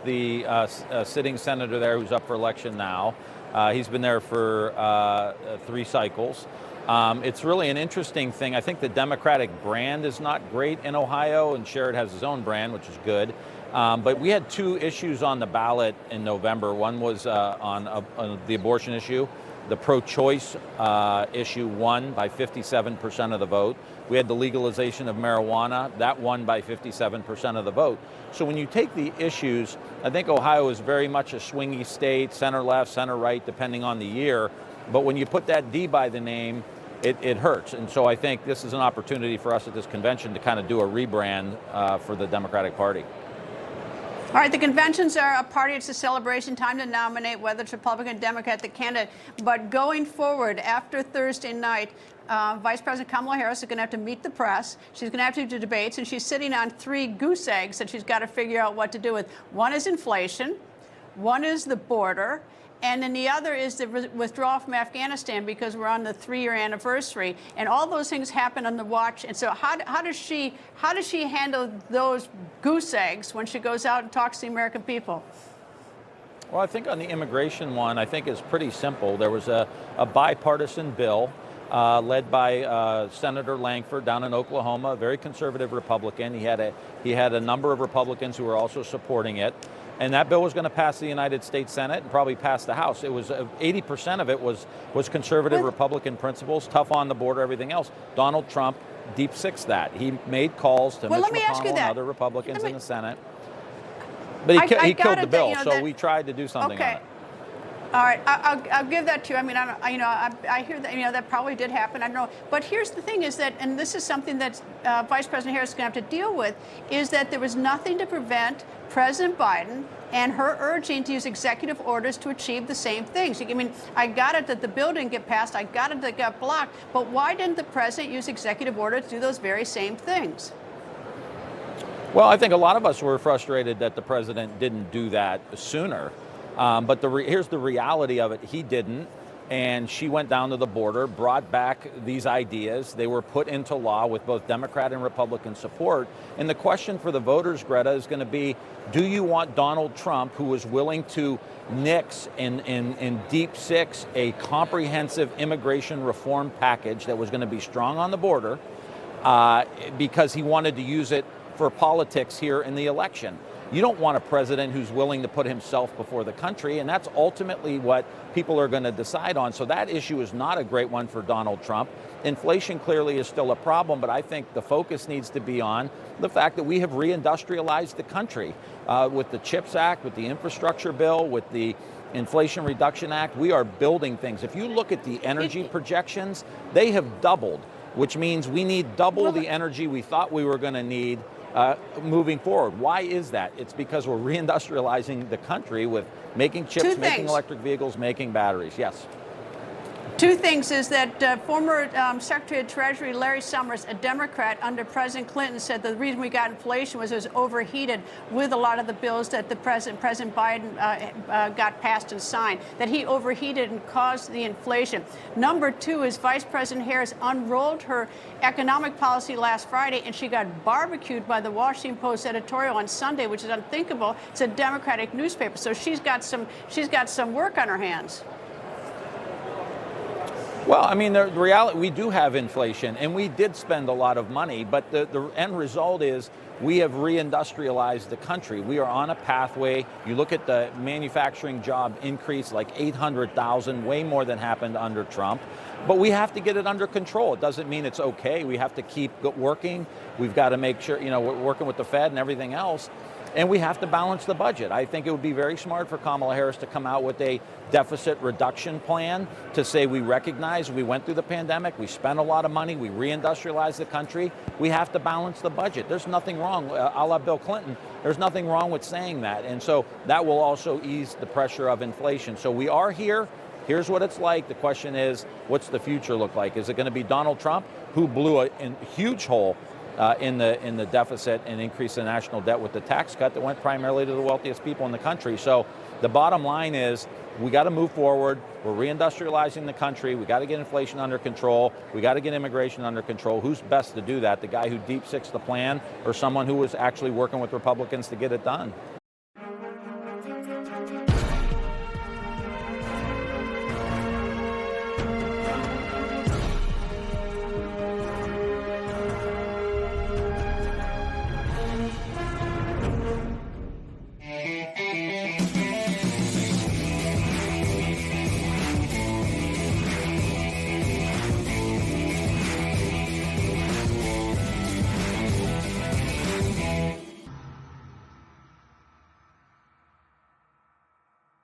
the sitting senator there who's up for election now. He's been there for 3 cycles. It's really an interesting thing. I think the Democratic brand is not great in Ohio, and Sherrod has his own brand, which is good. But we had 2 issues on the ballot in November. One was on the abortion issue. The pro-choice issue won by 57% of the vote. We had the legalization of marijuana. That won by 57% of the vote. So when you take the issues, I think Ohio is very much a swingy state, center-left, center-right, depending on the year. But when you put that D by the name, it hurts. And so I think this is an opportunity for us at this convention to kind of do a rebrand for the Democratic Party. All right, the conventions are a party. It's a celebration, time to nominate whether it's Republican, Democrat, the candidate. But going forward, after Thursday night, Vice President Kamala Harris is going to have to meet the press. She's going to have to do debates, and she's sitting on 3 goose eggs that she's got to figure out what to do with. One is inflation, one is the border, and then the other is the withdrawal from Afghanistan, because we're on the 3-year anniversary, and all those things happen on the watch. And so, how does she handle those goose eggs when she goes out and talks to the American people? Well, I think on the immigration one, I think it's pretty simple. There was a bipartisan bill led by Senator Langford down in Oklahoma, a very conservative Republican. He had a number of Republicans who were also supporting it. And that bill was going to pass the United States Senate and probably pass the House. It was 80% of it was conservative Republican principles, tough on the border, everything else. Donald Trump deep sixed that. He made calls to Mitch McConnell and other Republicans in the Senate. But he killed the bill, so we tried to do something on it. All right, I'll give that to you. I mean, I hear that, that probably did happen. I don't know. But here's the thing is that, and this is something that Vice President Harris is going to have to deal with, is that there was nothing to prevent President Biden and her urging to use executive orders to achieve the same things. I mean, I got it that the bill didn't get passed. I got it that it got blocked. But why didn't the president use executive orders to do those very same things? Well, I think a lot of us were frustrated that the president didn't do that sooner. But here's the reality of it. He didn't. And she went down to the border, brought back these ideas. They were put into law with both Democrat and Republican support. And the question for the voters, Greta, is going to be, do you want Donald Trump, who was willing to nix in deep six a comprehensive immigration reform package that was going to be strong on the border because he wanted to use it for politics here in the election? You don't want a president who's willing to put himself before the country, and that's ultimately what people are going to decide on. So that issue is not a great one for Donald Trump. Inflation clearly is still a problem, but I think the focus needs to be on the fact that we have reindustrialized the country with the CHIPS Act, with the infrastructure bill, with the Inflation Reduction Act. We are building things. If you look at the energy projections, they have doubled, which means we need double the energy we thought we were going to need moving forward. Why is that? It's because we're reindustrializing the country with making chips, making electric vehicles, making batteries. Yes. 2 things is that former Secretary of Treasury Larry Summers, a Democrat under President Clinton, said the reason we got inflation was it was overheated with a lot of the bills that the President Biden got passed and signed, that he overheated and caused the inflation. Number 2 is Vice President Harris unrolled her economic policy last Friday, and she got barbecued by the Washington Post editorial on Sunday, which is unthinkable. It's a Democratic newspaper, so she's got some work on her hands. Well, I mean, the reality, we do have inflation, and we did spend a lot of money, but the end result is we have reindustrialized the country. We are on a pathway. You look at the manufacturing job increase, like 800,000, way more than happened under Trump. But we have to get it under control. It doesn't mean it's okay. We have to keep working. We've got to make sure, we're working with the Fed and everything else. And we have to balance the budget. I think it would be very smart for Kamala Harris to come out with a deficit reduction plan to say we recognize we went through the pandemic, we spent a lot of money, we reindustrialized the country. We have to balance the budget. There's nothing wrong, a la Bill Clinton, there's nothing wrong with saying that. And so that will also ease the pressure of inflation. So we are here. Here's what it's like. The question is, what's the future look like? Is it going to be Donald Trump, who blew a huge hole in the deficit and increase the national debt with the tax cut that went primarily to the wealthiest people in the country? So the bottom line is we got to move forward. We're reindustrializing the country. We got to get inflation under control. We got to get immigration under control. Who's best to do that? The guy who deep sixed the plan or someone who was actually working with Republicans to get it done?